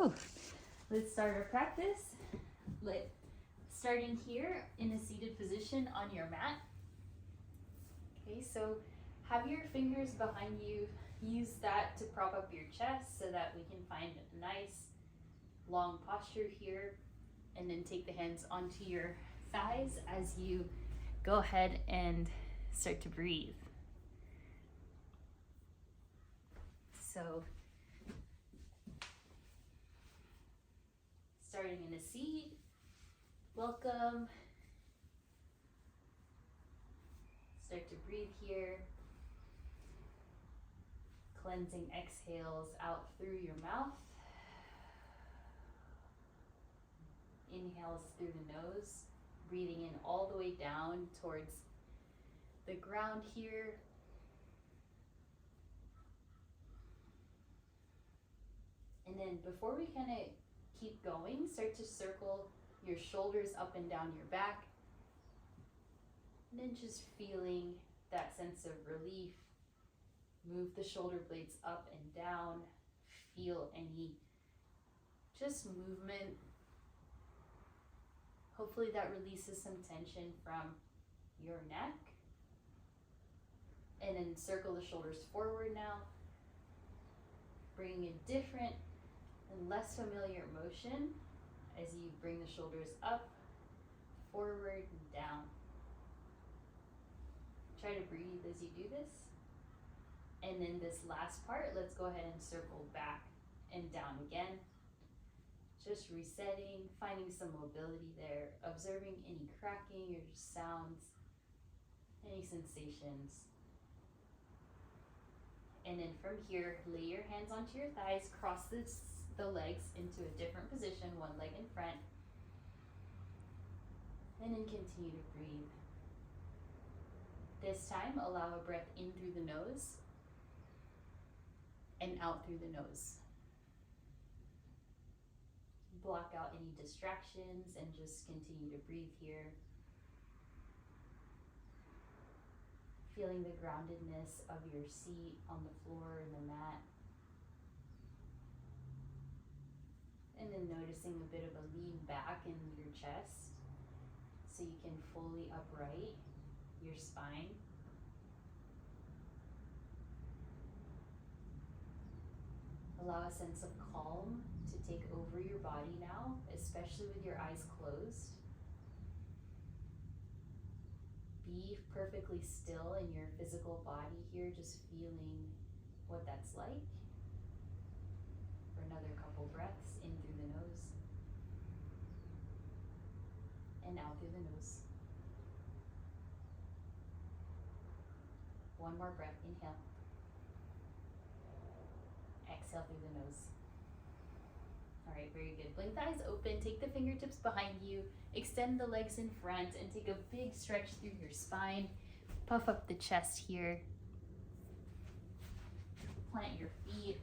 go. Let's start our practice. Starting here in a seated position on your mat. Okay, so have your fingers behind you. Use that to prop up your chest so that we can find a nice long posture here. And then take the hands onto your thighs as you go ahead and start to breathe. So, starting in a seat, welcome. Start to breathe here. Cleansing exhales out through your mouth. Inhales through the nose, breathing in all the way down towards the ground here. And then before we kind of keep going, start to circle your shoulders up and down your back. And then just feeling that sense of relief. Move the shoulder blades up and down. Feel any just movement. Hopefully that releases some tension from your neck. And then circle the shoulders forward now. Bringing a different and less familiar motion as you bring the shoulders up, forward, and down. Try to breathe as you do this. And then this last part, let's go ahead and circle back and down again. Just resetting, finding some mobility there, observing any cracking or sounds, any sensations. And then from here, lay your hands onto your thighs, cross the legs into a different position, one leg in front. And then continue to breathe. This time, allow a breath in through the nose and out through the nose. Block out any distractions and just continue to breathe here. Feeling the groundedness of your seat on the floor and the mat. And then noticing a bit of a lean back in your chest so you can fully upright your spine. Allow a sense of calm to take over your body now, especially with your eyes closed. Be perfectly still in your physical body here, just feeling what that's like. For another couple breaths, in through the nose and out through the nose. One more breath, inhale. Exhale through the nose. All right, very good. Blink the eyes open, take the fingertips behind you, extend the legs in front, and take a big stretch through your spine. Puff up the chest here. Plant your feet,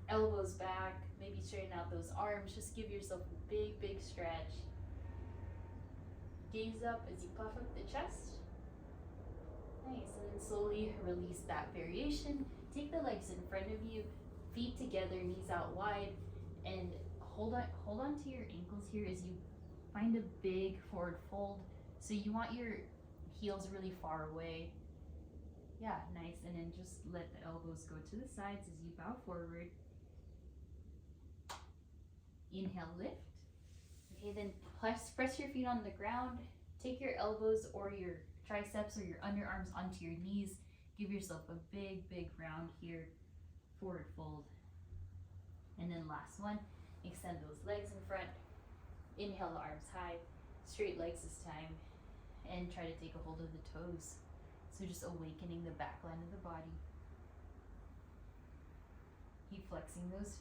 elbows back, maybe straighten out those arms. Just give yourself a big, big stretch. Gaze up as you puff up the chest. Nice, and then slowly release that variation. Take the legs in front of you, feet together, knees out wide, and hold on to your ankles here as you find a big forward fold. So you want your heels really far away. Yeah, nice. And then just let the elbows go to the sides as you bow forward. Inhale, lift. Okay, then press your feet on the ground. Take your elbows or your triceps or your underarms onto your knees. Give yourself a big, big round here. Forward fold. And then last one, extend those legs in front. Inhale, the arms high. Straight legs this time. And try to take a hold of the toes. So just awakening the back line of the body. Keep flexing those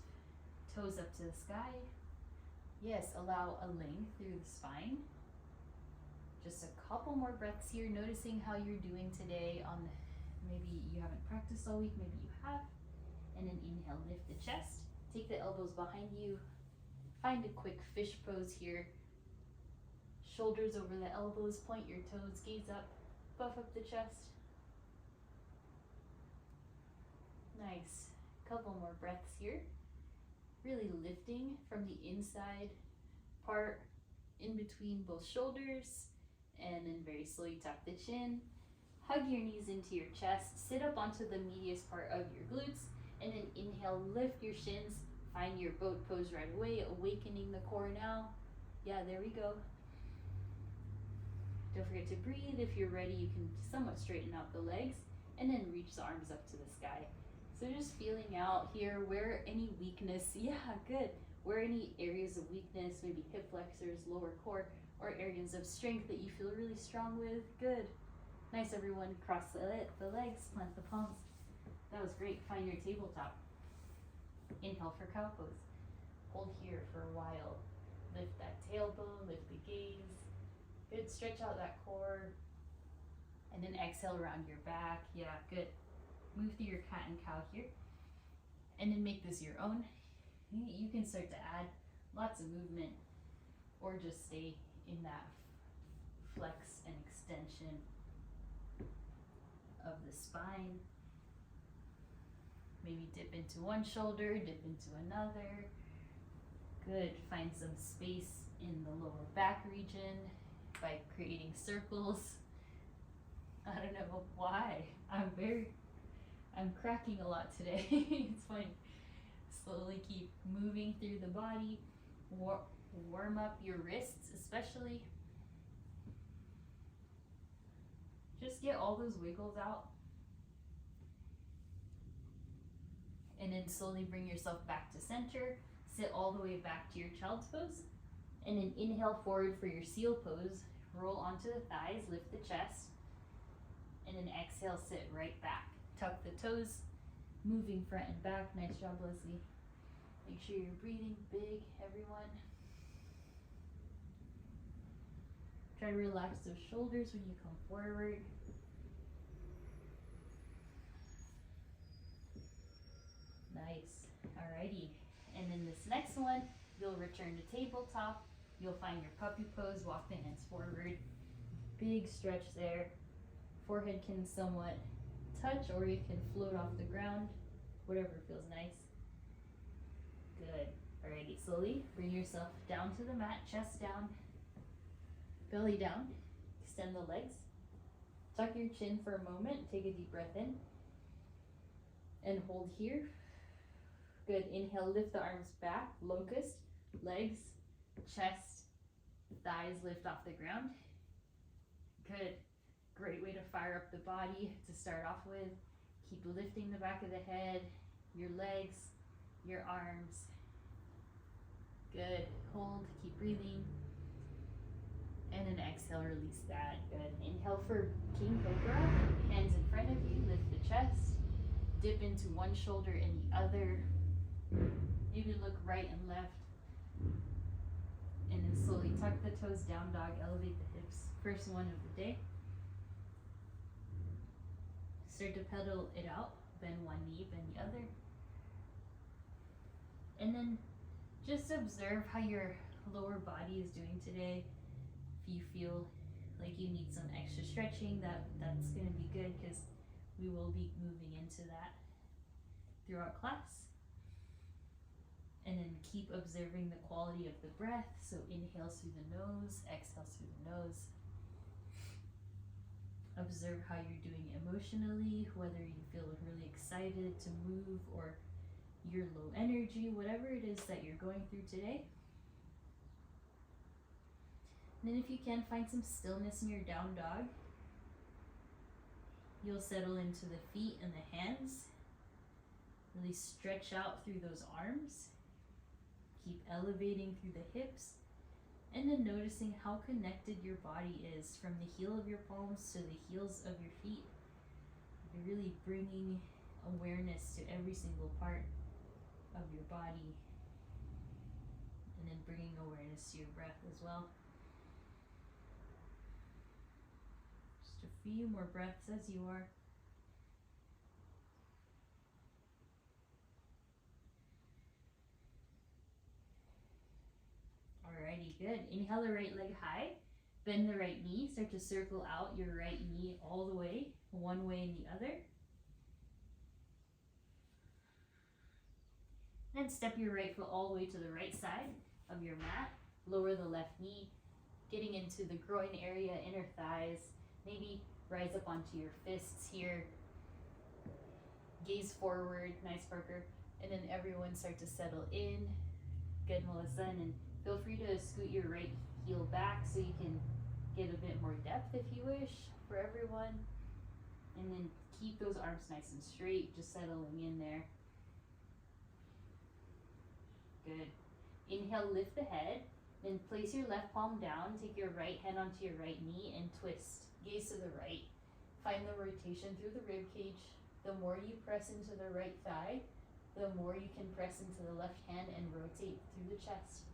toes up to the sky. Yes, allow a length through the spine. Just a couple more breaths here, noticing how you're doing today. Maybe you haven't practiced all week, maybe you have. And then inhale, lift the chest. Take the elbows behind you. Find a quick fish pose here. Shoulders over the elbows, point your toes, gaze up, puff up the chest. Nice. Couple more breaths here. really lifting from the inside part in between both shoulders, and then very slowly tap the chin. Hug your knees into your chest, sit up onto the medius part of your glutes, and then inhale, lift your shins, find your boat pose right away, awakening the core now. Yeah, there we go. Don't forget to breathe. If you're ready, you can somewhat straighten out the legs and then reach the arms up to the sky. So just feeling out here where any weakness, yeah, good. Where any areas of weakness, maybe hip flexors, lower core, or areas of strength that you feel really strong with, good. Nice, everyone. Cross the legs, plant the palms. That was great. Find your tabletop. Inhale for cow pose. Hold here for a while. Lift that tailbone, lift the gaze. Good, stretch out that core. And then exhale around your back. Yeah, good. Move through your cat and cow here. And then make this your own. You can start to add lots of movement or just stay in that flex and extension of the spine. Maybe dip into one shoulder, dip into another. Good, find some space in the lower back region by creating circles. I don't know why. I'm cracking a lot today. It's fine. Slowly keep moving through the body. Warm up your wrists, especially. Just get all those wiggles out. And then slowly bring yourself back to center. Sit all the way back to your child's pose. And then inhale forward for your seal pose. Roll onto the thighs, lift the chest. And then exhale, sit right back. Tuck the toes, moving front and back. Nice job, Leslie. Make sure you're breathing big, everyone. Try to relax those shoulders when you come forward. Nice. Alrighty. And then this next one, you'll return to tabletop. You'll find your puppy pose, walk the hands forward. Big stretch there. Forehead can somewhat touch or you can float off the ground, whatever feels nice. Good. Alrighty, slowly bring yourself down to the mat, chest down, belly down, extend the legs. Tuck your chin for a moment, take a deep breath in, and hold here. Good, inhale, lift the arms back, locust, legs, chest, thighs lift off the ground. Good. Great way to fire up the body to start off with. Keep lifting the back of the head, your legs, your arms. Good. Hold, keep breathing. And then exhale, release that. Good. Inhale for King Cobra. Hands in front of you, lift the chest. Dip into one shoulder and the other. Maybe look right and left. And then slowly tuck the toes, down dog, elevate the hips. First one of the day. Start to pedal it out, bend one knee, bend the other. And then just observe how your lower body is doing today. If you feel like you need some extra stretching, that's going to be good because we will be moving into that throughout class. And then keep observing the quality of the breath. So inhale through the nose, exhale through the nose. Observe how you're doing emotionally, whether you feel really excited to move or you're low energy, whatever it is that you're going through today. And then if you can, find some stillness in your down dog. You'll settle into the feet and the hands. Really stretch out through those arms. Keep elevating through the hips. And then noticing how connected your body is from the heel of your palms to the heels of your feet. You're really bringing awareness to every single part of your body. And then bringing awareness to your breath as well. Just a few more breaths as you are. Alrighty, good. Inhale the right leg high. Bend the right knee. Start to circle out your right knee all the way, one way and the other. Then step your right foot all the way to the right side of your mat. Lower the left knee, getting into the groin area, inner thighs. Maybe rise up onto your fists here. Gaze forward, nice Parker. And then everyone start to settle in. Good, Melissa. And then feel free to scoot your right heel back so you can get a bit more depth if you wish for everyone. And then keep those arms nice and straight, just settling in there. Good. Inhale, lift the head. Then place your left palm down, take your right hand onto your right knee and twist. Gaze to the right. Find the rotation through the rib cage. The more you press into the right thigh, the more you can press into the left hand and rotate through the chest.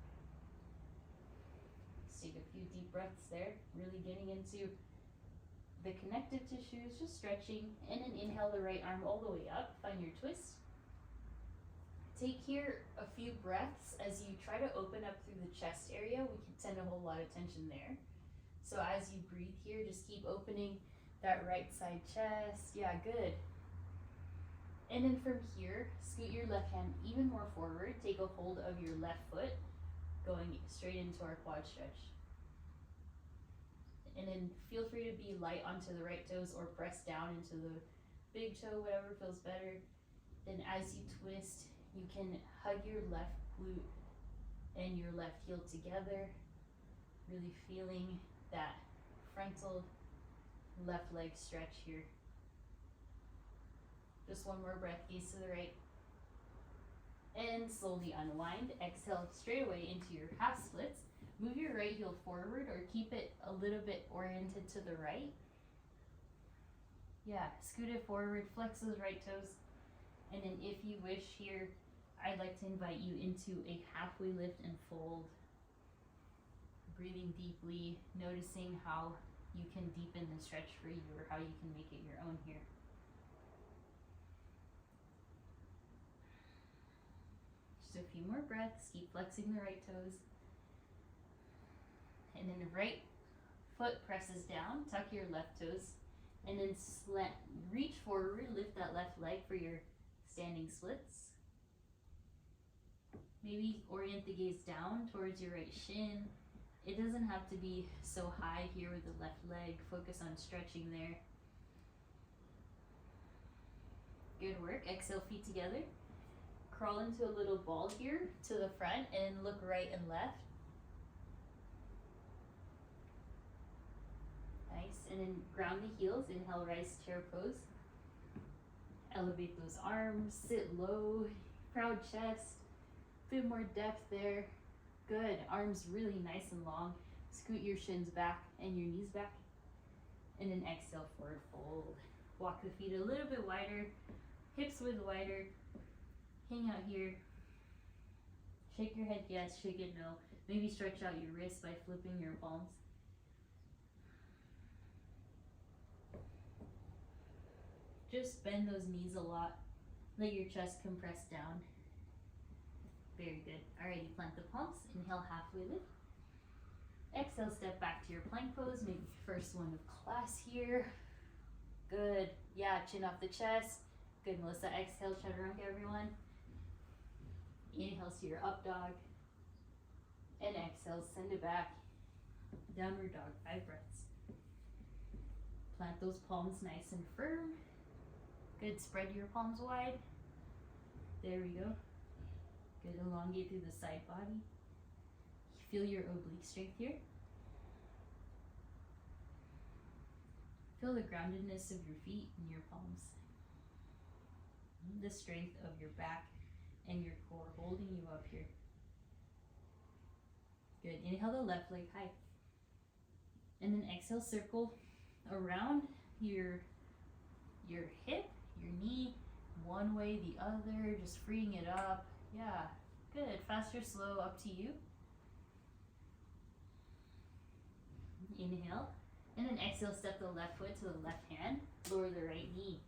Just take a few deep breaths there, really getting into the connective tissues, just stretching. And then inhale the right arm all the way up, find your twist. Take here a few breaths as you try to open up through the chest area. We can send a whole lot of tension there. So as you breathe here, just keep opening that right side chest. Yeah, good. And then from here, scoot your left hand even more forward. Take a hold of your left foot, going straight into our quad stretch. And then feel free to be light onto the right toes or press down into the big toe, whatever feels better. Then as you twist, you can hug your left glute and your left heel together, really feeling that frontal left leg stretch here. Just one more breath, gaze to the right. And slowly unwind. Exhale straight away into your half splits. Move your right heel forward or keep it a little bit oriented to the right. Yeah, scoot it forward, flex those right toes. And then if you wish here, I'd like to invite you into a halfway lift and fold. Breathing deeply, noticing how you can deepen the stretch for you or how you can make it your own here. Just a few more breaths, keep flexing the right toes. And then the right foot presses down, tuck your left toes, and then reach forward, lift that left leg for your standing splits. Maybe orient the gaze down towards your right shin. It doesn't have to be so high here with the left leg. Focus on stretching there. Good work. Exhale, feet together. Crawl into a little ball here to the front and look right and left. Nice. And then ground the heels. Inhale, rise chair pose. Elevate those arms. Sit low. Proud chest. Bit more depth there. Good. Arms really nice and long. Scoot your shins back and your knees back. And then exhale, forward fold. Walk the feet a little bit wider. Hips width wider. Hang out here. Shake your head yes, shake it no. Maybe stretch out your wrists by flipping your palms. Just bend those knees a lot. Let your chest compress down. Very good. Alrighty, plant the palms. Inhale, halfway lift. Exhale, step back to your plank pose. Maybe first one of class here. Good. Yeah, chin off the chest. Good, Melissa. Exhale, chaturanga, everyone. Inhale to your up dog. And exhale, send it back. Downward dog, 5 breaths. Plant those palms nice and firm. Good, spread your palms wide. There we go. Good, elongate through the side body. Feel your oblique strength here. Feel the groundedness of your feet and your palms. The strength of your back and your core holding you up here. Good, inhale the left leg high. And then exhale, circle around your hip, your knee, one way, the other, just freeing it up. Yeah, good. Fast or slow, up to you. Inhale. And then exhale, step the left foot to the left hand. Lower the right knee.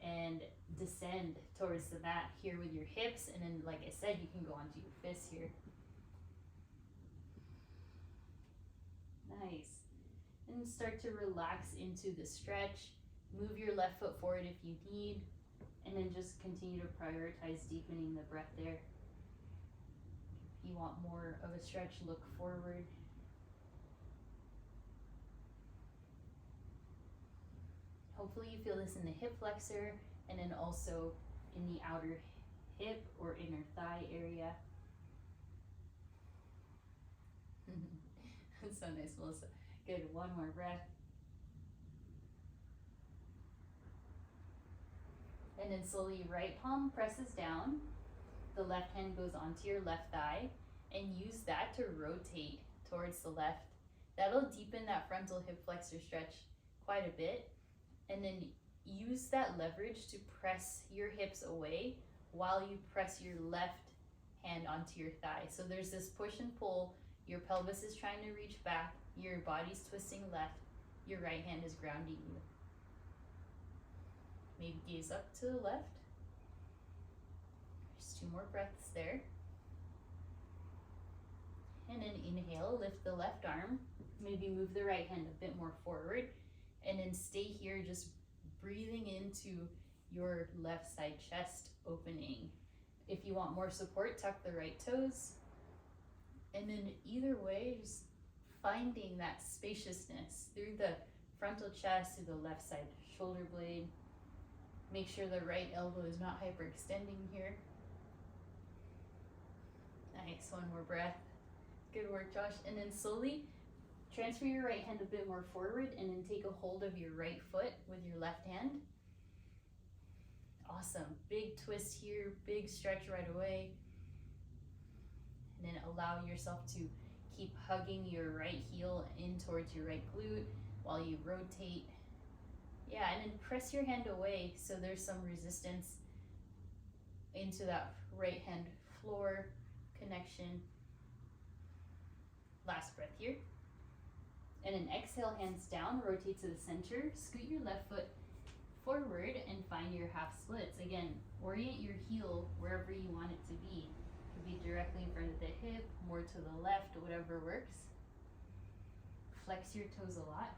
And descend towards the mat here with your hips. And then, like I said, you can go onto your fists here. Nice. And start to relax into the stretch. Move your left foot forward if you need. And then just continue to prioritize deepening the breath there. If you want more of a stretch, look forward. Hopefully you feel this in the hip flexor and then also in the outer hip or inner thigh area. That's so nice, Melissa. Good, one more breath. And then slowly right palm presses down, the left hand goes onto your left thigh, and use that to rotate towards the left. That'll deepen that frontal hip flexor stretch quite a bit. And then use that leverage to press your hips away while you press your left hand onto your thigh. So there's this push and pull. Your pelvis is trying to reach back, your body's twisting left, your right hand is grounding you. Maybe gaze up to the left. Just 2 more breaths there. And then inhale, lift the left arm. Maybe move the right hand a bit more forward. And then stay here, just breathing into your left side chest opening. If you want more support, tuck the right toes. And then either way, just finding that spaciousness through the frontal chest, through the left side shoulder blade. Make sure the right elbow is not hyperextending here. Nice, one more breath. Good work, Josh. And then slowly transfer your right hand a bit more forward and then take a hold of your right foot with your left hand. Awesome, big twist here, big stretch right away. And then allow yourself to keep hugging your right heel in towards your right glute while you rotate. Yeah, and then press your hand away so there's some resistance into that right hand floor connection. Last breath here. And then exhale, hands down, rotate to the center, scoot your left foot forward and find your half splits. Again, orient your heel wherever you want it to be. It could be directly in front of the hip, more to the left, whatever works. Flex your toes a lot.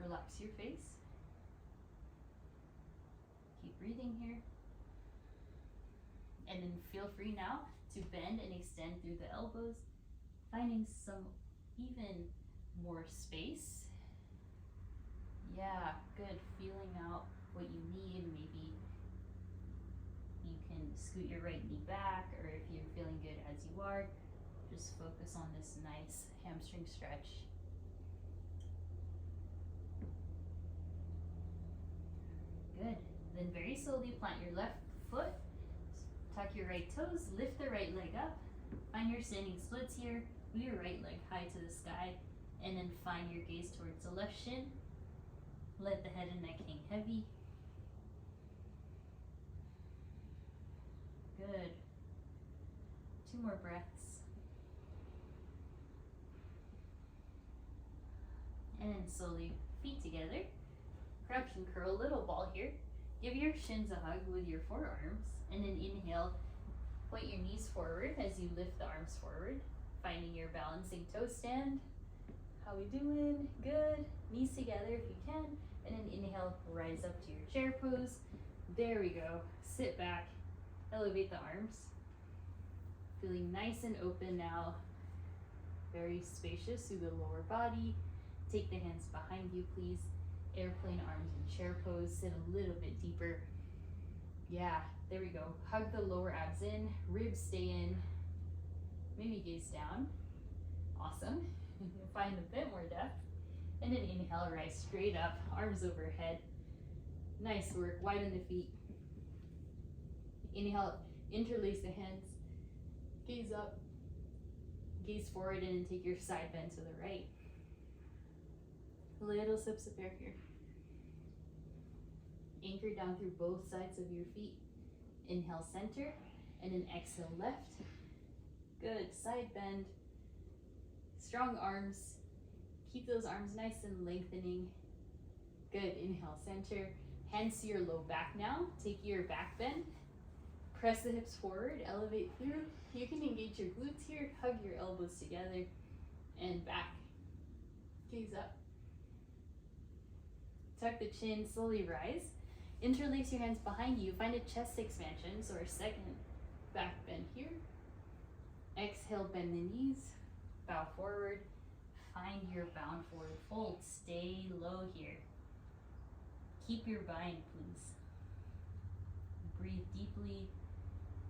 Relax your face. Keep breathing here. And then feel free now to bend and extend through the elbows, finding some even more space. Yeah, good. Feeling out what you need. Maybe you can scoot your right knee back, or if you're feeling good as you are, just focus on this nice hamstring stretch. Good. Then very slowly plant your left foot, tuck your right toes, lift the right leg up, find your standing splits here, move your right leg high to the sky, and then find your gaze towards the left shin. Let the head and neck hang heavy. Good. 2 more breaths. And then slowly, feet together. Crouch and curl, little ball here. Give your shins a hug with your forearms, and then inhale, point your knees forward as you lift the arms forward, finding your balancing toe stand. How we doing? Good. Knees together if you can, and then inhale, rise up to your chair pose. There we go. Sit back, elevate the arms. Feeling nice and open now. Very spacious through the lower body. Take the hands behind you, please. Airplane arms in chair pose, sit a little bit deeper. Yeah, there we go. Hug the lower abs in, ribs stay in. Maybe gaze down. Awesome. Find a bit more depth. And then inhale, rise straight up, arms overhead. Nice work, widen the feet. Inhale, interlace the hands. Gaze up, gaze forward, and then take your side bend to the right. Little sips of air here. Anchor down through both sides of your feet. Inhale, center, and then exhale, left. Good, side bend. Strong arms. Keep those arms nice and lengthening. Good, inhale, center. Hands to your low back now. Take your back bend. Press the hips forward, elevate through. You can engage your glutes here. Hug your elbows together and back. Gaze up. Tuck the chin, slowly rise. Interlace your hands behind you. Find a chest expansion, so our second back bend here. Exhale, bend the knees, bow forward. Find your bound forward fold. Stay low here. Keep your bind, please. Breathe deeply.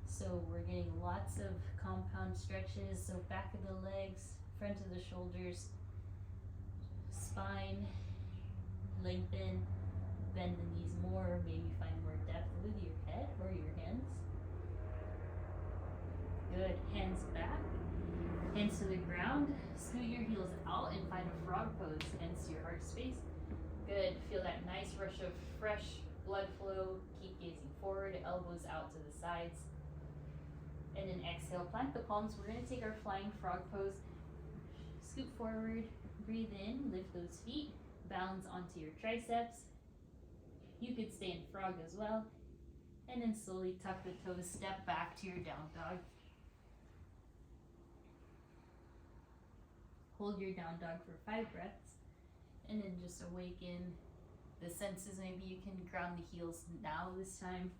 So we're getting lots of compound stretches. So back of the legs, front of the shoulders, spine, lengthen, bend the knees more, maybe find more depth with your head or your hands. Good, hands back, hands to the ground, scoot your heels out and find a frog pose, hands to your heart space. Good, feel that nice rush of fresh blood flow, keep gazing forward, elbows out to the sides. And then exhale, plant the palms. We're gonna take our flying frog pose. Scoot forward, breathe in, lift those feet, balance onto your triceps. You could stay in frog as well. And then slowly tuck the toes, step back to your down dog. Hold your down dog for 5 breaths. And then just awaken the senses. Maybe you can ground the heels now this time.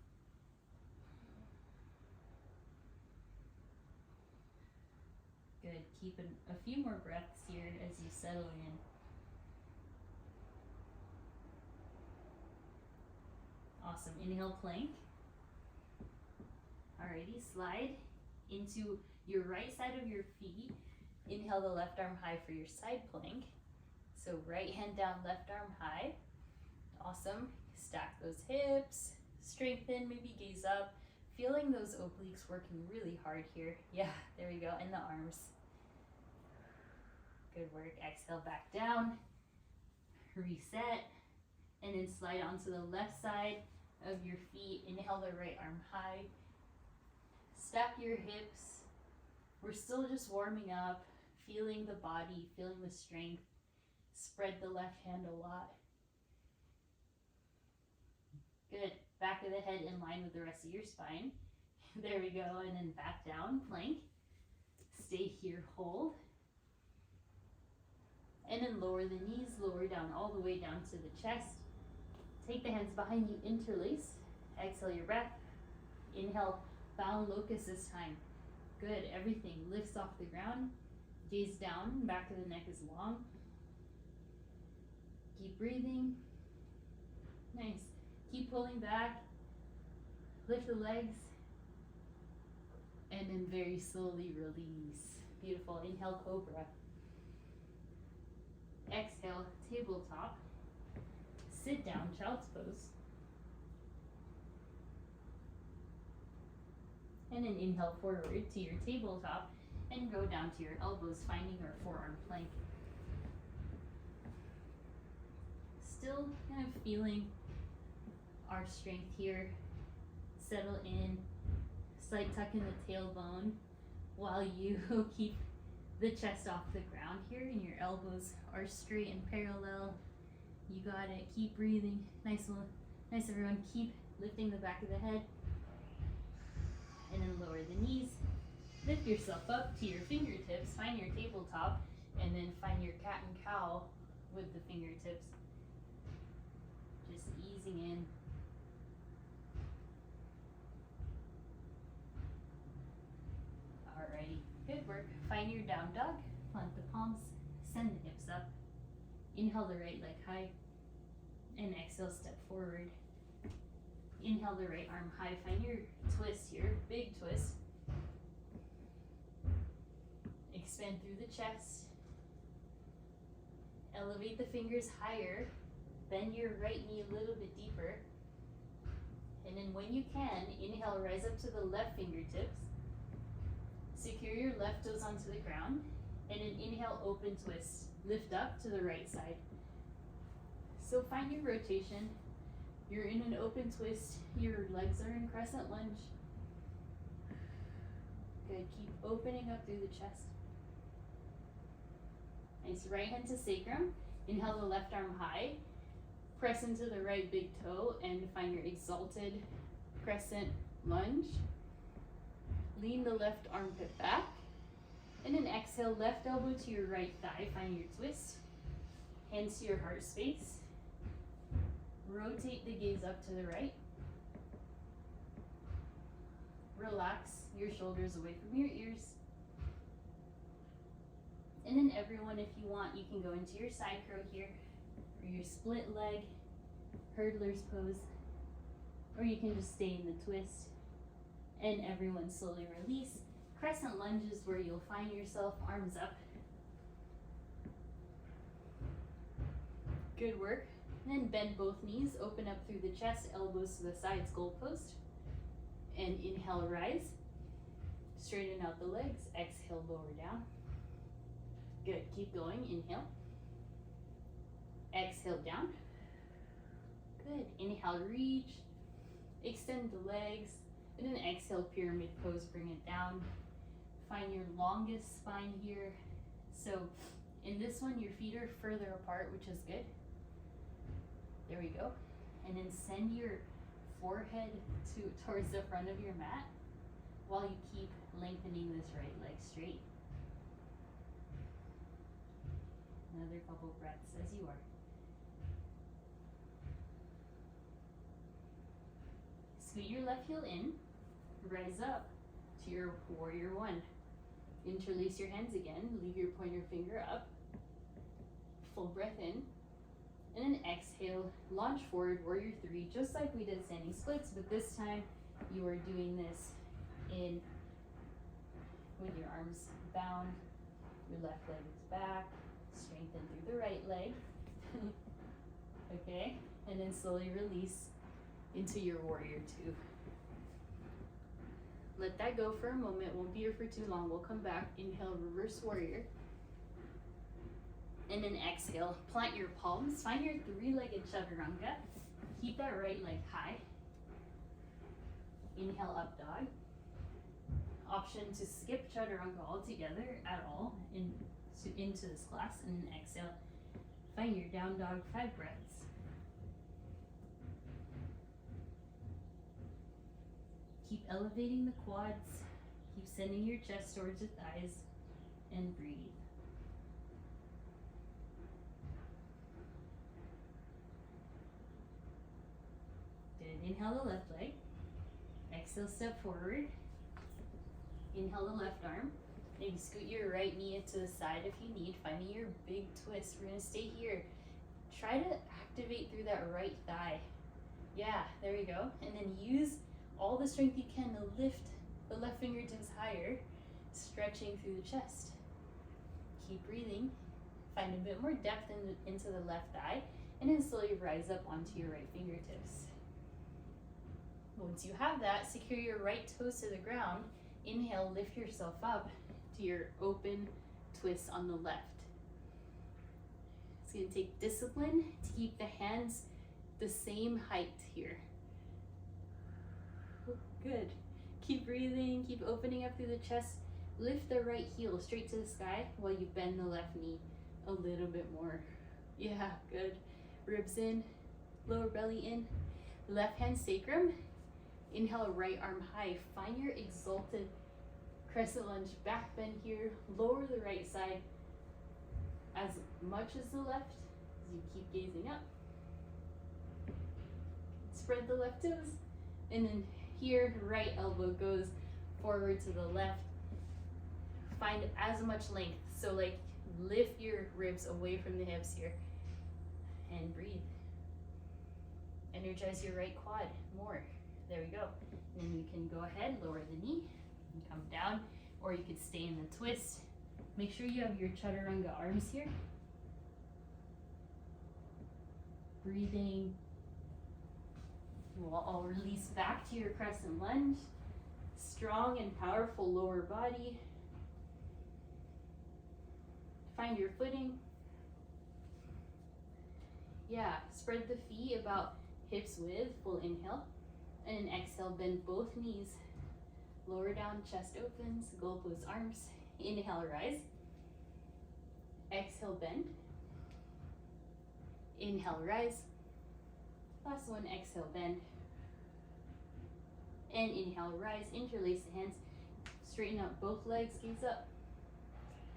Good, keep a few more breaths here as you settle in. Awesome, inhale, plank. Alrighty, slide into your right side of your feet. Inhale the left arm high for your side plank. So right hand down, left arm high. Awesome, stack those hips, strengthen, maybe gaze up. Feeling those obliques working really hard here. Yeah, there we go, and the arms. Good work, exhale back down, reset, and then slide onto the left side of your feet. Inhale the right arm high, stack your hips. We're still just warming up, feeling the body, feeling the strength. Spread the left hand a lot. Good, back of the head in line with the rest of your spine. There we go, and then back down, plank. Stay here, hold. And then lower the knees, lower down all the way down to the chest. Take the hands behind you, interlace. Exhale your breath. Inhale, bound locust this time. Good, everything lifts off the ground. Gaze down, back of the neck is long. Keep breathing. Nice. Keep pulling back. Lift the legs. And then very slowly release. Beautiful. Inhale, cobra. Exhale, tabletop. Sit down, child's pose. And then inhale forward to your tabletop and go down to your elbows, finding our forearm plank. Still kind of feeling our strength here. Settle in, slight tuck in the tailbone while you keep the chest off the ground here and your elbows are straight and parallel. You got it. Keep breathing. Nice everyone. Keep lifting the back of the head. And then lower the knees. Lift yourself up to your fingertips. Find your tabletop and then find your cat and cow with the fingertips. Just easing in. Alrighty, good work. Find your down dog, plant the palms, send the hips up. Inhale the right leg high, and exhale, step forward. Inhale the right arm high, find your twist here, big twist. Expand through the chest. Elevate the fingers higher, bend your right knee a little bit deeper. And then when you can, inhale, rise up to the left fingertips. Secure your left toes onto the ground, and then inhale, open twist. Lift up to the right side. So find your rotation. You're in an open twist. Your legs are in crescent lunge. Good, keep opening up through the chest. Nice, right hand to sacrum. Inhale the left arm high. Press into the right big toe and find your exalted crescent lunge. Lean the left armpit back. And then exhale, left elbow to your right thigh. Find your twist. Hands to your heart space. Rotate the gaze up to the right. Relax your shoulders away from your ears. And then everyone, if you want, you can go into your side crow here, or your split leg, hurdler's pose, or you can just stay in the twist. And everyone slowly release. Crescent lunges where you'll find yourself, arms up. Good work. And then bend both knees, open up through the chest, elbows to the sides, goalpost. And inhale, rise. Straighten out the legs, exhale, lower down. Good, keep going, inhale. Exhale, down. Good, inhale, reach. Extend the legs. And then exhale, pyramid pose, bring it down. Find your longest spine here. So in this one, your feet are further apart, which is good. There we go. And then send your forehead towards the front of your mat while you keep lengthening this right leg straight. Another couple breaths as you are. Scoot your left heel in, rise up to your warrior one. Interlace your hands again, leave your pointer finger up. Full breath in. And then exhale, launch forward, warrior three, just like we did standing splits, but this time you are doing this in with your arms bound, your left leg is back, strengthen through the right leg. Okay, and then slowly release into your warrior two. Let that go for a moment, won't be here for too long. We'll come back, inhale, reverse warrior. And then exhale, plant your palms, find your three-legged chaturanga. Keep that right leg high. Inhale, up dog. Option to skip chaturanga altogether at all into this class. And then exhale, find your down dog, 5 breaths. Keep elevating the quads. Keep sending your chest towards the thighs. And breathe. Good. Inhale the left leg. Exhale, step forward. Inhale the left arm. Maybe scoot your right knee into the side if you need. Finding your big twist. We're going to stay here. Try to activate through that right thigh. Yeah, there you go. And then use all the strength you can to lift the left fingertips higher, stretching through the chest. Keep breathing. Find a bit more depth into the left thigh, and then slowly rise up onto your right fingertips. Once you have that, secure your right toes to the ground. Inhale, lift yourself up to your open twist on the left. It's going to take discipline to keep the hands the same height here. Good. Keep breathing, keep opening up through the chest. Lift the right heel straight to the sky while you bend the left knee a little bit more. Yeah, good. Ribs in, lower belly in. Left hand sacrum. Inhale, right arm high. Find your exalted crescent lunge, back bend here. Lower the right side as much as the left as you keep gazing up. Spread the left toes, and then here, right elbow goes forward to the left. Find as much length, so like lift your ribs away from the hips here, and breathe. Energize your right quad more. There we go. And then you can go ahead, lower the knee, and come down, or you could stay in the twist. Make sure you have your chaturanga arms here. Breathing. We'll all release back to your crescent lunge. Strong and powerful lower body. Find your footing. Yeah, spread the feet about hips width, full inhale. And then exhale, bend both knees. Lower down, chest opens, goalpost arms. Inhale, rise. Exhale, bend. Inhale, rise. Last one, exhale, bend. And inhale, rise, interlace the hands. Straighten out both legs, gaze up.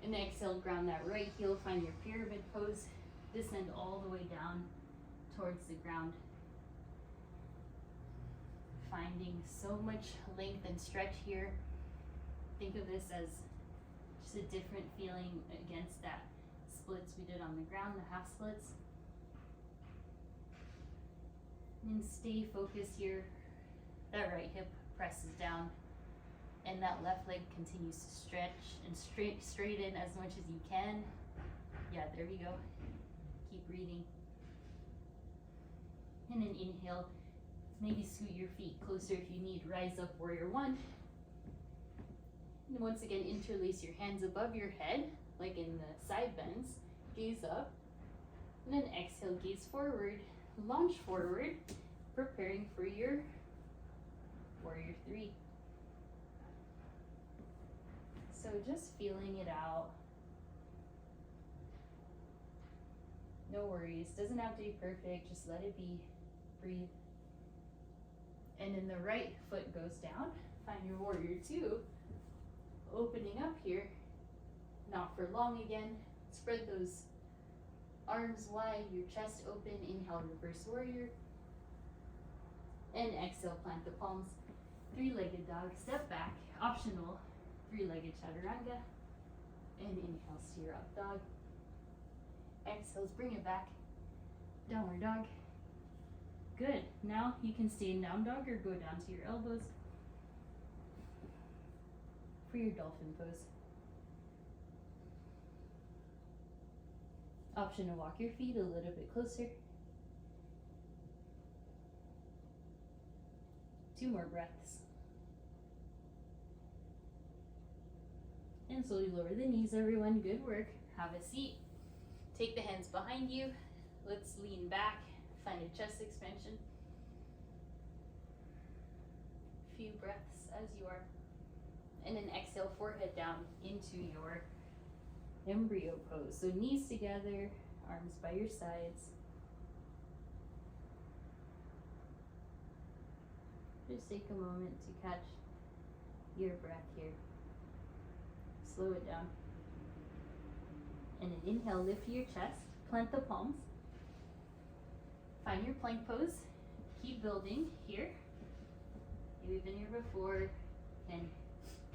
And exhale, ground that right heel, find your pyramid pose. Descend all the way down towards the ground. finding so much length and stretch here. Think of this as just a different feeling against that splits we did on the ground, the half splits. And stay focused here. That right hip presses down and that left leg continues to stretch and straighten as much as you can. Yeah, there we go. Keep breathing. And then inhale. Maybe scoot your feet closer if you need. Rise up, warrior one. And once again, interlace your hands above your head, like in the side bends. Gaze up. And then exhale, gaze forward. Launch forward, preparing for your warrior three. So just feeling it out. No worries, doesn't have to be perfect, just let it be. Breathe. And then the right foot goes down. Find your warrior two. Opening up here. Not for long again. Spread those arms wide, your chest open. Inhale, reverse warrior. And exhale, plant the palms. Three-legged dog, step back. Optional, three-legged chaturanga. And inhale, steer up dog. Exhales, bring it back. Downward dog. Good. Now you can stay in down dog or go down to your elbows for your dolphin pose. Option to walk your feet a little bit closer. 2 more breaths. And slowly lower the knees, everyone. Good work. Have a seat. Take the hands behind you. Let's lean back. Find a chest expansion. Few breaths as you are. And then exhale, forehead down into your embryo pose. So knees together, arms by your sides. Just take a moment to catch your breath here. Slow it down. And then inhale, lift your chest, plant the palms. Find your plank pose. Keep building here. You've been here before. And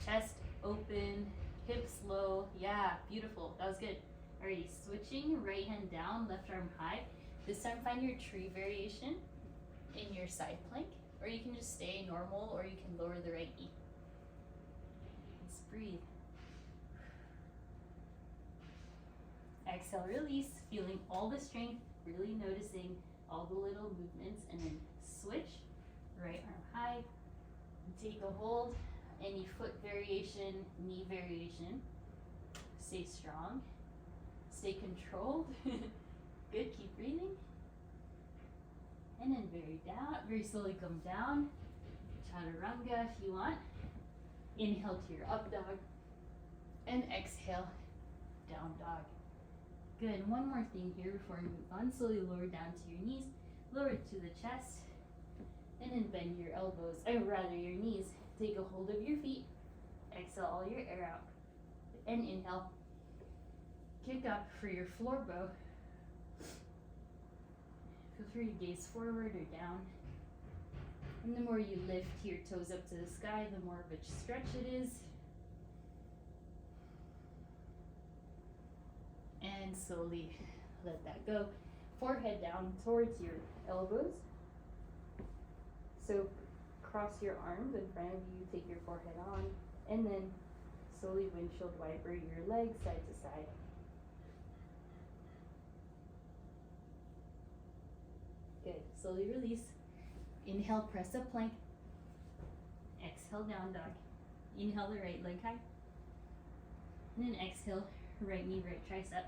chest open, hips low. Yeah, beautiful. That was good. Alrighty, switching, right hand down, left arm high. This time find your tree variation in your side plank. Or you can just stay normal, or you can lower the right knee. Just breathe. Exhale, release, feeling all the strength, really noticing all the little movements, and then switch, right arm high, take a hold, any foot variation, knee variation, stay strong, stay controlled, good, keep breathing, and then very slowly come down, chaturanga if you want, inhale to your up dog, and exhale, down dog. Good, one more thing here before we move on. Slowly lower down to your knees, lower it to the chest, and then bend your elbows, or rather your knees. Take a hold of your feet, exhale all your air out, and inhale. Kick up for your floor bow. Feel free to gaze forward or down. And the more you lift your toes up to the sky, the more of a stretch it is. And slowly let that go. Forehead down towards your elbows. So cross your arms in front of you, take your forehead on, and then slowly windshield wiper your legs side to side. Good, slowly release. Inhale, press up plank. Exhale, down dog. Inhale the right leg high. And then exhale, right knee, right tricep.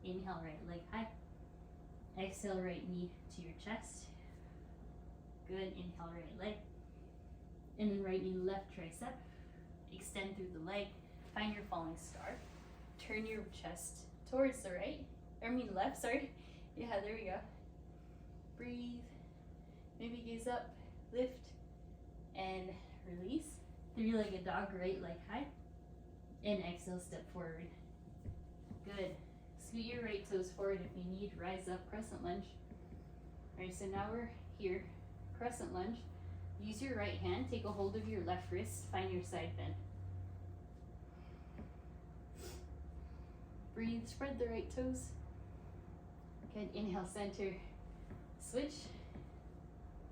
Inhale, right leg high. Exhale, right knee to your chest. Good, inhale, right leg. And then right knee, left tricep. Extend through the leg. Find your falling star. Turn your chest towards the right. Left, sorry. Yeah, there we go. Breathe. Maybe gaze up, lift, and release. Three-legged dog, right leg high. And exhale, step forward. Good. Scoot your right toes forward if you need. Rise up, crescent lunge. Alright, so now we're here. crescent lunge. Use your right hand, take a hold of your left wrist, find your side bend. Breathe, spread the right toes. Good, inhale, center, switch.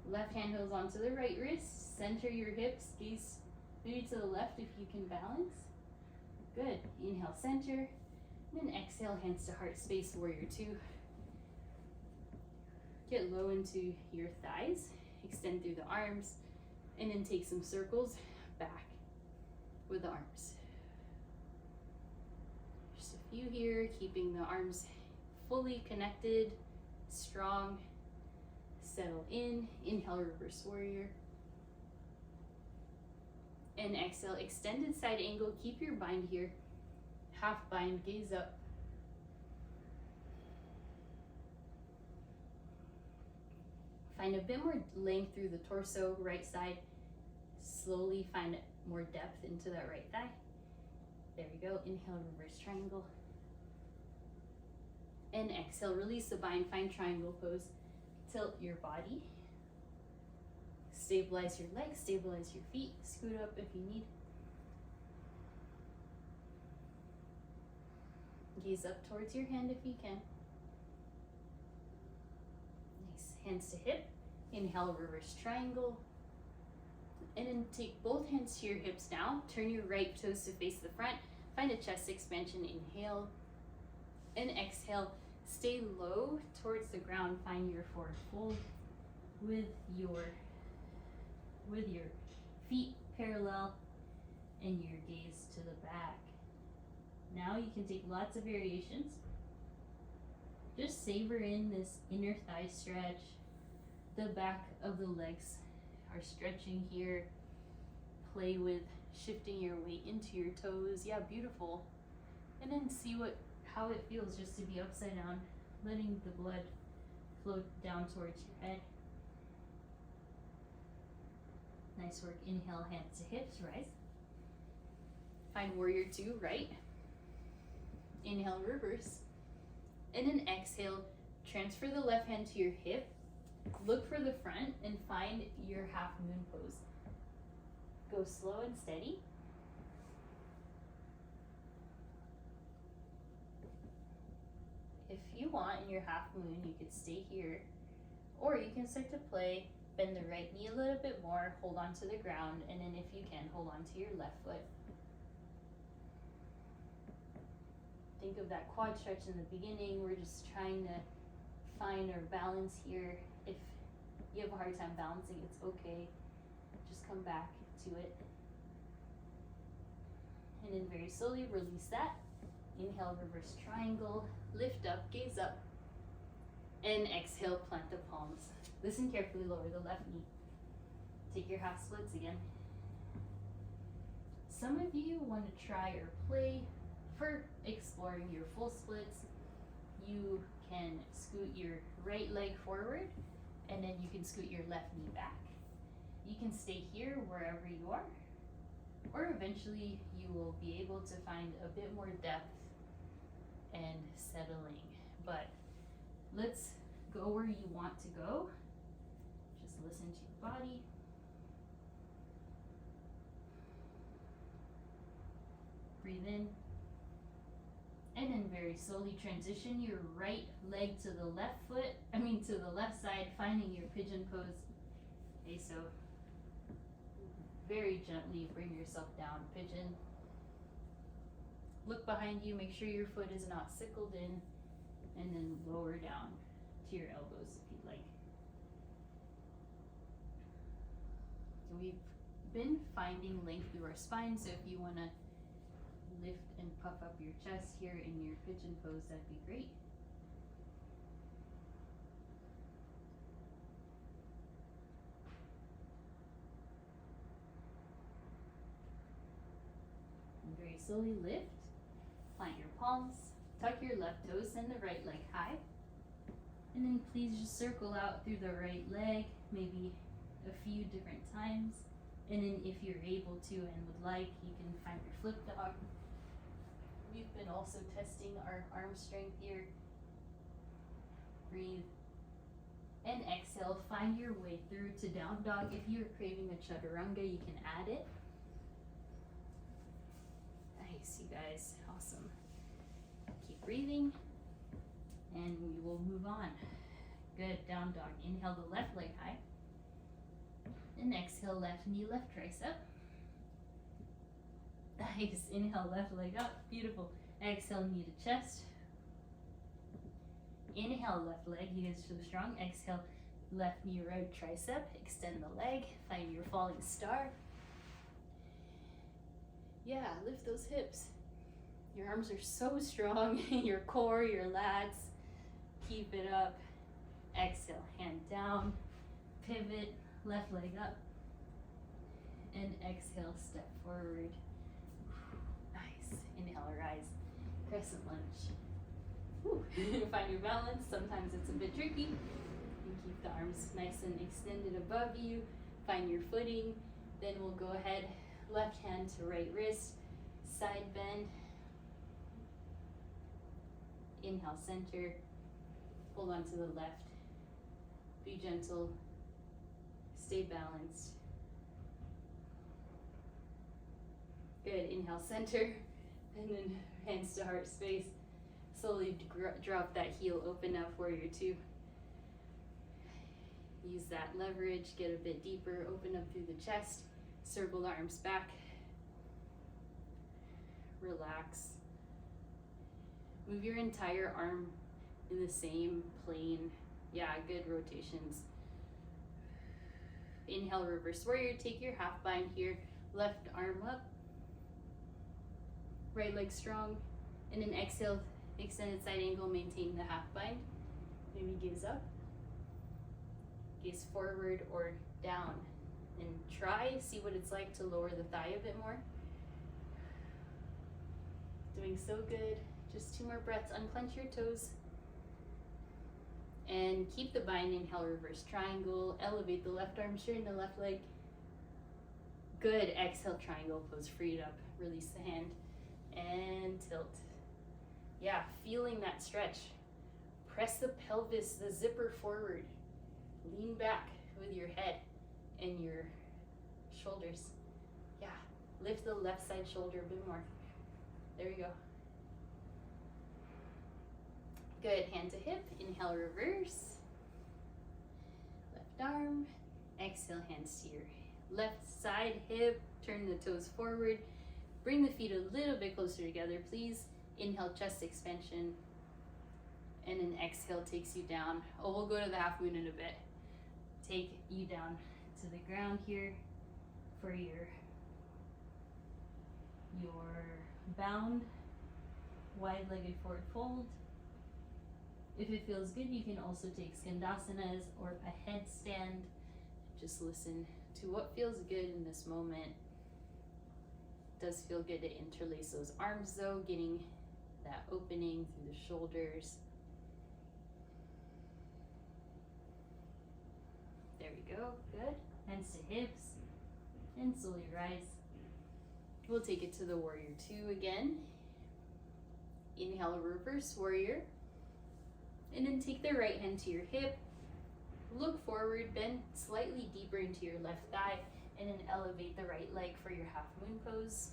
Left hand goes onto the right wrist, center your hips, gaze maybe to the left if you can balance. Good, inhale, center, and then exhale, hands to heart space, warrior two. Get low into your thighs, extend through the arms, and then take some circles back with the arms. Just a few here, keeping the arms fully connected, strong. Settle in, inhale, reverse warrior. And exhale, extended side angle, keep your bind here. Half bind, gaze up. Find a bit more length through the torso, right side. Slowly find more depth into that right thigh. There we go, inhale, reverse triangle. And exhale, release the bind, find triangle pose. Tilt your body. Stabilize your legs, stabilize your feet. Scoot up if you need. Gaze up towards your hand if you can. Nice, hands to hip. Inhale, reverse triangle. And then take both hands to your hips now. Turn your right toes to face the front. Find a chest expansion, inhale. And exhale, stay low towards the ground. Find your forward fold with your feet parallel and your gaze to the back. Now you can take lots of variations. Just savor in this inner thigh stretch. The back of the legs are stretching here. Play with shifting your weight into your toes. Yeah, beautiful. And then see how it feels just to be upside down, letting the blood flow down towards your head. Nice work. Inhale, hands to hips, rise. Find warrior two, right. Inhale, reverse. And then exhale, transfer the left hand to your hip. Look for the front and find your half moon pose. Go slow and steady. If you want in your half moon, you could stay here, or you can start to play, bend the right knee a little bit more, hold on to the ground, and then if you can, hold on to your left foot. Think of that quad stretch in the beginning. We're just trying to find our balance here. If you have a hard time balancing, it's okay. Just come back to it. And then very slowly release that. Inhale, reverse triangle, lift up, gaze up. And exhale, plant the palms. Listen carefully, lower the left knee. Take your half splits again. Some of you want to try or play for exploring your full splits. You can scoot your right leg forward, and then you can scoot your left knee back. You can stay here wherever you are, or eventually you will be able to find a bit more depth and settling. But let's go where you want to go. Just listen to your body. Breathe in. And then very slowly transition your right leg to the left to the left side, finding your pigeon pose. Okay, so very gently bring yourself down, pigeon. Look behind you, make sure your foot is not sickled in, and then lower down to your elbows if you'd like. We've been finding length through our spine, so if you want to lift and puff up your chest here in your pigeon pose, that'd be great. And very slowly lift, plant your palms, tuck your left toes, send the right leg high. And then please just circle out through the right leg, maybe a few different times. And then if you're able to and would like, you can find your flip dog. We've been also testing our arm strength here. Breathe. And exhale, find your way through to down dog. If you're craving a chaturanga, you can add it. Nice, you guys, awesome. Keep breathing, and we will move on. Good, down dog. Inhale the left leg high. And exhale, left knee, left tricep. Nice, inhale, left leg up, beautiful. Exhale, knee to chest. Inhale, left leg, you guys are so strong. Exhale, left knee, right tricep. Extend the leg, find your falling star. Yeah, lift those hips. Your arms are so strong. Your core, your lats. Keep it up. Exhale, hand down. Pivot, left leg up. And exhale, step forward. Nice. Inhale, rise. Crescent lunge. Whew. Find your balance. Sometimes it's a bit tricky. You keep the arms nice and extended above you. Find your footing. Then we'll go ahead, left hand to right wrist, side bend. Inhale, center. Hold on to the left. Be gentle. Stay balanced. Good. Inhale, center. And then hands to heart space. Slowly drop that heel, open up, warrior two. Use that leverage, get a bit deeper, open up through the chest, circle the arms back. Relax. Move your entire arm in the same plane. Yeah, good rotations. Inhale, reverse warrior, take your half bind here, left arm up. Right leg strong, and then exhale, extended side angle, maintain the half bind. Maybe gaze up, gaze forward or down, and try, see what it's like to lower the thigh a bit more. Doing so good. Just 2 more breaths. Unclench your toes. And keep the bind. Inhale, reverse triangle. Elevate the left arm, straighten the left leg. Good. Exhale, triangle pose, free it up. Release the hand. And tilt. Yeah, feeling that stretch. Press the pelvis, the zipper forward. Lean back with your head and your shoulders. Yeah, lift the left side shoulder a bit more. There we go. Good, hand to hip. Inhale, reverse. Left arm. Exhale, hands to your left side hip. Turn the toes forward. Bring the feet a little bit closer together, please. Inhale, chest expansion. And then exhale takes you down. Oh, we'll go to the half moon in a bit. Take you down to the ground here for your bound wide-legged forward fold. If it feels good, you can also take skandasanas or a headstand. Just listen to what feels good in this moment. It does feel good to interlace those arms though, getting that opening through the shoulders. There we go, good. Hands to hips, and slowly rise. We'll take it to the warrior two again. Inhale, reverse warrior. And then take the right hand to your hip. Look forward, bend slightly deeper into your left thigh, and then elevate the right leg for your half moon pose.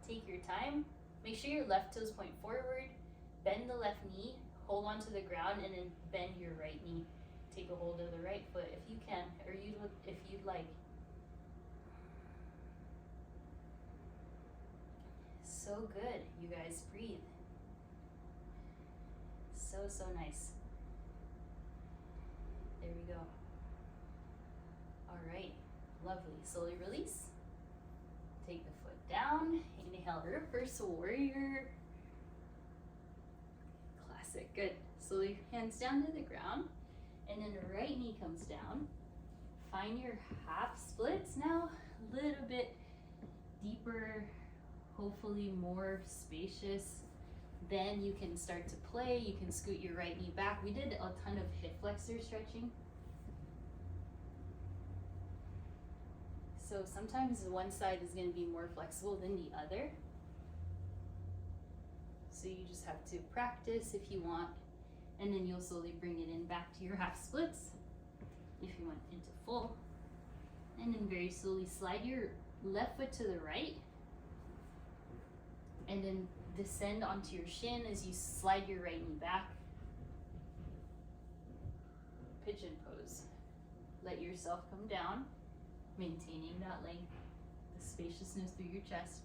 Take your time. Make sure your left toes point forward. Bend the left knee. Hold on to the ground, and then bend your right knee. Take a hold of the right foot if you can, or if you'd like. So good, you guys. Breathe. So nice. There we go. All right, lovely. Slowly release. Take the foot down. Inhale, reverse warrior. Classic, good. Slowly hands down to the ground. And then the right knee comes down. Find your half splits now. A little bit deeper, hopefully more spacious. Then you can start to play. You can scoot your right knee back. We did a ton of hip flexor stretching. So sometimes one side is going to be more flexible than the other. So you just have to practice if you want. And then you'll slowly bring it in back to your half splits if you went into full. And then very slowly slide your left foot to the right. And then descend onto your shin as you slide your right knee back. Pigeon pose. Let yourself come down, maintaining that length, the spaciousness through your chest.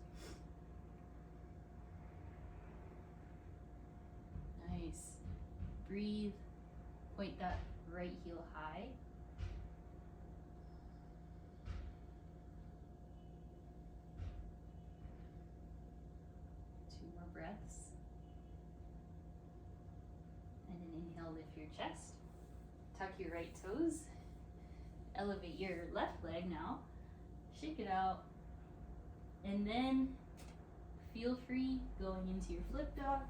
Nice. Breathe. Point that right heel high. Two more breaths. And then inhale, lift your chest. Tuck your right toes. Elevate your left leg now. Shake it out. And then feel free going into your flip dog.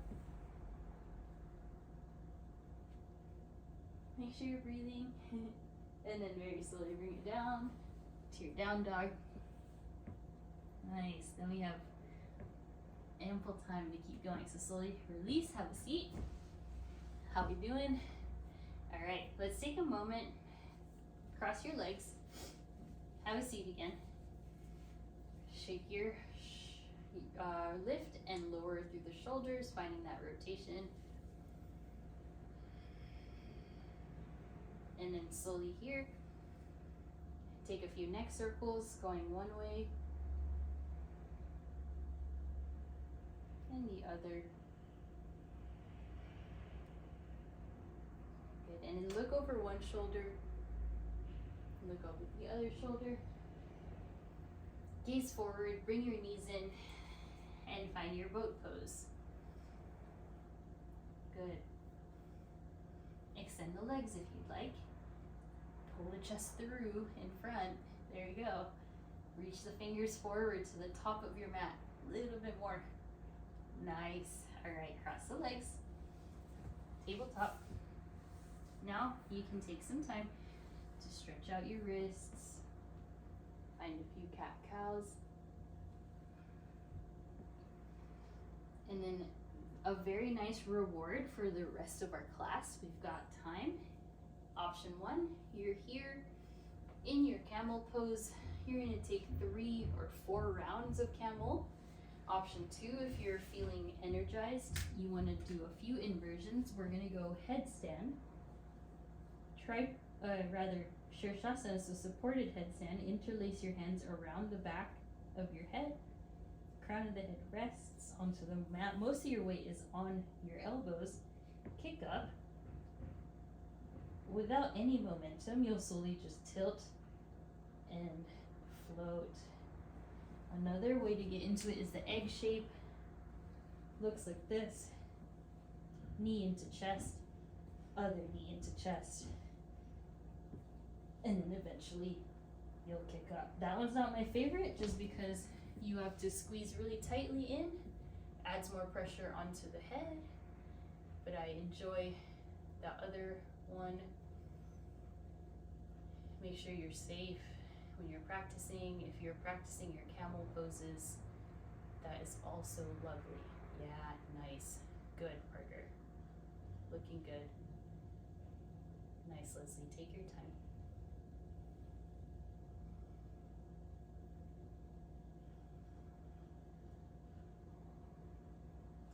Make sure you're breathing. And then very slowly bring it down to your down dog. Nice. Then we have ample time to keep going. So slowly release, have a seat. How we doing? All right, let's take a moment. Cross your legs. Have a seat again. Shake your lift and lower through the shoulders, finding that rotation. And then slowly here, take a few neck circles, going one way and the other. Good, and then look over one shoulder, look over the other shoulder. Gaze forward, bring your knees in, and find your boat pose. Good. Extend the legs if you'd like. Pull the chest through in front. There you go. Reach the fingers forward to the top of your mat. A little bit more. Nice. All right, cross the legs. Tabletop. Now you can take some time to stretch out your wrists. Find a few cat-cows. And then a very nice reward for the rest of our class. We've got time. Option 1, you're here in your camel pose. You're going to take 3 or 4 rounds of camel. Option 2, if you're feeling energized, you want to do a few inversions. We're going to go headstand. Shirshasana, so supported headstand. Interlace your hands around the back of your head. Crown of the head rests onto the mat. Most of your weight is on your elbows. Kick up. Without any momentum, you'll slowly just tilt and float. Another way to get into it is the egg shape. Looks like this. Knee into chest, other knee into chest. And then eventually you'll kick up. That one's not my favorite just because you have to squeeze really tightly in. Adds more pressure onto the head. But I enjoy the other one. Make sure you're safe when you're practicing. If you're practicing your camel poses, that is also lovely. Yeah, nice. Good, Parker. Looking good. Nice, Leslie. Take your time.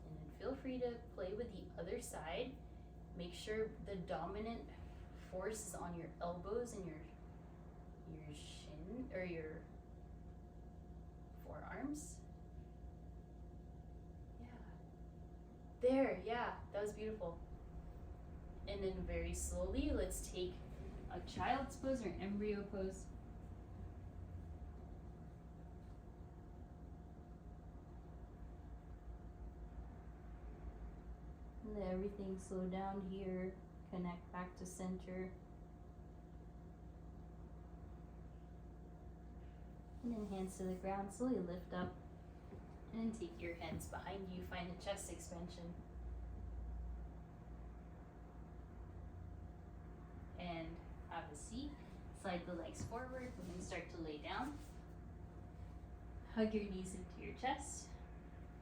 And then feel free to play with the other side. Make sure the dominant force is on your elbows and your shin or your forearms. Yeah. There, yeah, that was beautiful. And then very slowly, let's take a child's pose or embryo pose. Let everything slow down here, connect back to center. And then hands to the ground, slowly lift up. And then take your hands behind you, find a chest expansion. And have a seat. Slide the legs forward and then start to lay down. Hug your knees into your chest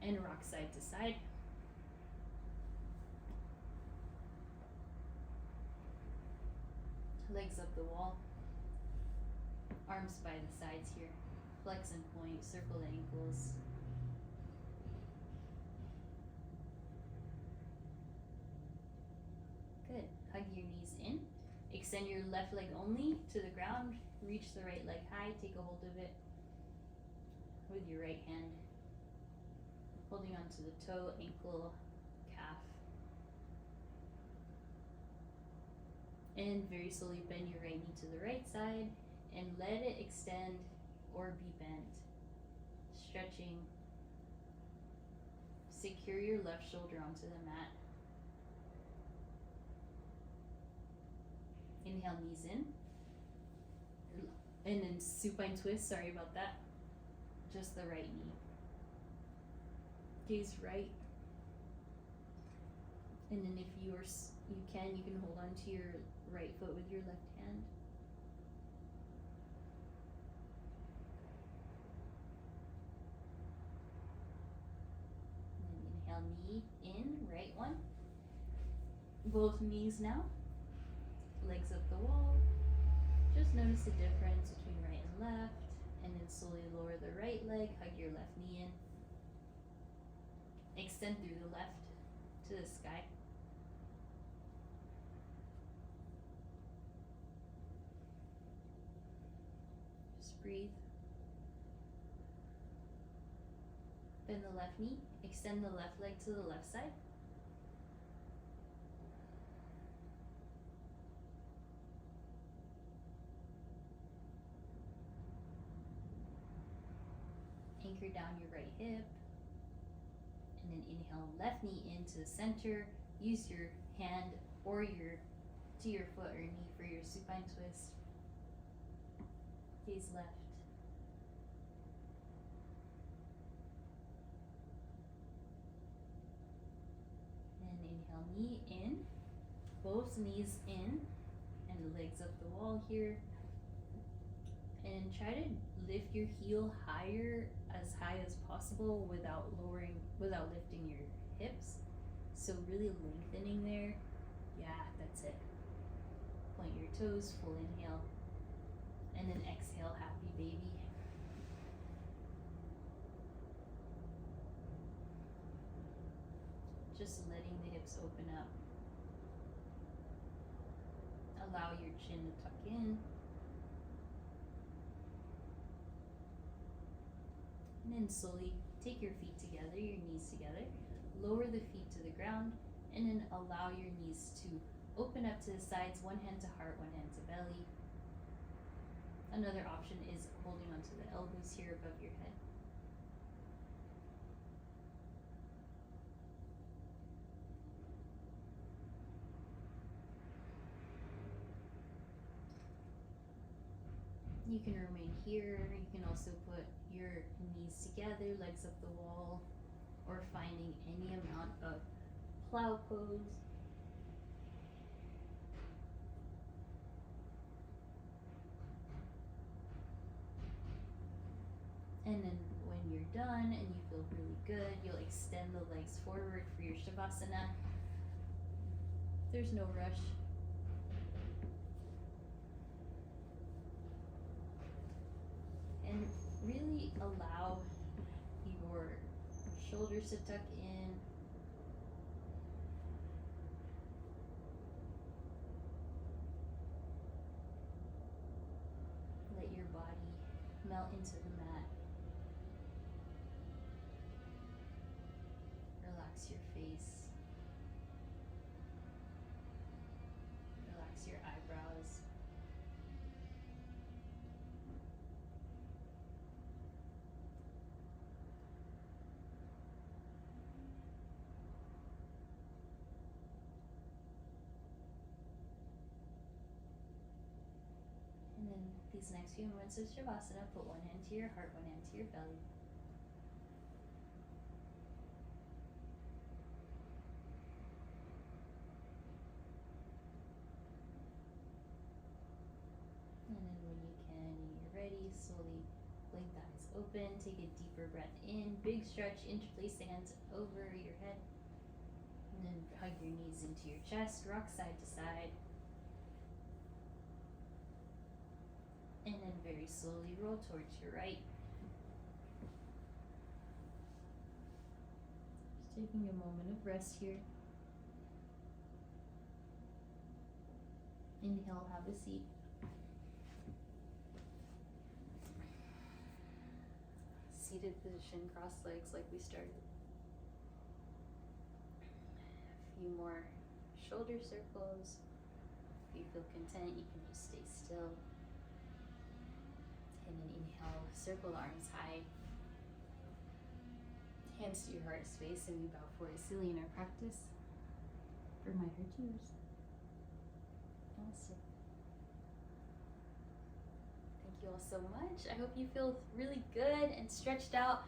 and rock side to side. Legs up the wall. Arms by the sides here. Flex and point, circle the ankles. Good. Hug your knees in. Extend your left leg only to the ground. Reach the right leg high. Take a hold of it with your right hand. Holding onto the toe, ankle, calf. And very slowly bend your right knee to the right side and let it extend or be bent. Stretching. Secure your left shoulder onto the mat. Inhale, knees in. And then supine twist, sorry about that. Just the right knee. Gaze right. And then if you can hold on to your right foot with your left hand. And then inhale, knee in, right one. Both knees now. Legs up the wall. Just notice the difference between right and left. And then slowly lower the right leg, hug your left knee in. Extend through the left to the sky. Just breathe. Bend the left knee. Extend the left leg to the left side. Anchor down your right hip. And then inhale, left knee into the center. Use your hand or to your foot or knee for your supine twist. Gaze left. And inhale, knee in. Both knees in. And the legs up the wall here. And try to lift your heel as high as possible without lifting your hips. So really lengthening there. Yeah, that's it. Point your toes, full inhale. And then exhale, happy baby. Just letting the hips open up. Allow your chin to tuck in. And then slowly take your feet together, your knees together. Lower the feet to the ground. And then allow your knees to open up to the sides. One hand to heart, one hand to belly. Another option is holding onto the elbows here above your head. You can remain here. You can also put your knees together, legs up the wall, or finding any amount of plow pose. And then when you're done and you feel really good, you'll extend the legs forward for your Shavasana. There's no rush. And really allow your shoulders to tuck in. Let your body melt into the mat. Relax your face. Relax your eyebrows. And then these next few moments of Shavasana, put one hand to your heart, one hand to your belly. And then when you can and you're ready, slowly blink the eyes open, take a deeper breath in, big stretch, interlace the hands over your head. And then hug your knees into your chest, rock side to side. And then very slowly roll towards your right. Just taking a moment of rest here. Inhale, have a seat. Seated position, cross legs like we started. A few more shoulder circles. If you feel content, you can just stay still. And then inhale, circle the arms high. Hands to your heart space, and we bow forward silly in our practice. For my heart to yours. Namaste. Thank you all so much. I hope you feel really good and stretched out.